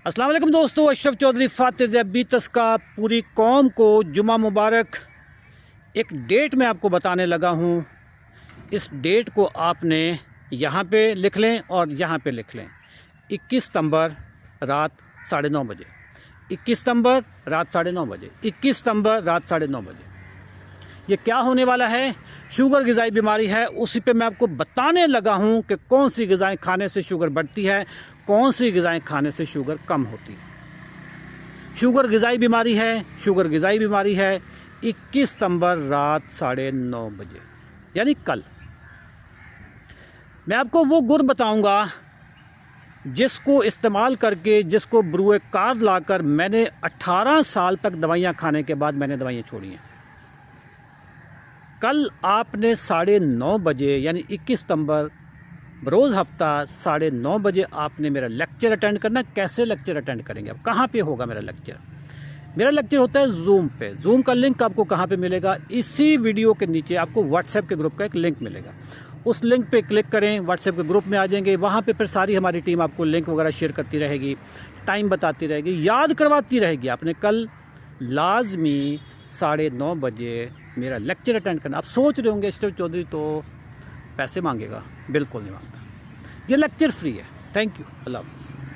अस्सलाम वालेकुम दोस्तों, अशरफ चौधरी फातिज़ अब्बीतस का पूरी कौम को जुमा मुबारक। एक डेट मैं आपको बताने लगा हूँ। इस डेट को आपने यहाँ पे लिख लें और यहाँ पे लिख लें। 21 सितंबर रात 9:30 बजे, 21 सितंबर रात 9:30 बजे, 21 सितंबर रात 9:30 बजे। ये क्या होने वाला है? शुगर ग़िज़ाई बीमारी है, उसी पे मैं आपको बताने लगा हूँ कि कौन सी ग़िज़ाएँ खाने से शुगर बढ़ती है, कौन सी ग़िज़ाएँ खाने से शुगर कम होती है। शुगर ग़िज़ाई बीमारी है, शुगर ग़िज़ाई बीमारी है 21 सितंबर रात 9:30 बजे, यानी कल। मैं आपको वो गुड़ बताऊँगा जिसको इस्तेमाल करके, जिसको बरूए कार लाकर मैंने 18 साल तक दवाइयाँ खाने के बाद मैंने दवाइयाँ छोड़ी हैं। कल आपने 9:30 बजे यानी 21 सितंबर बरोज़ हफ्ता 9:30 बजे आपने मेरा लेक्चर अटेंड करना। कैसे लेक्चर अटेंड करेंगे आप? कहाँ पे होगा मेरा लेक्चर? मेरा लेक्चर होता है जूम पे। जूम का लिंक आपको कहाँ पे मिलेगा? इसी वीडियो के नीचे आपको व्हाट्सएप के ग्रुप का एक लिंक मिलेगा। उस लिंक पे क्लिक करें, व्हाट्सएप के ग्रुप में आ जाएंगे। वहाँ पे फिर सारी हमारी टीम आपको लिंक वगैरह शेयर करती रहेगी, टाइम बताती रहेगी, याद करवाती रहेगी। आपने कल लाजमी 9:30 बजे मेरा लेक्चर अटेंड करना। आप सोच रहे होंगे अशरफ चौधरी तो पैसे मांगेगा। बिल्कुल नहीं मांगता, ये लेक्चर फ्री है। थैंक यू, अल्लाह हाफ़िज़।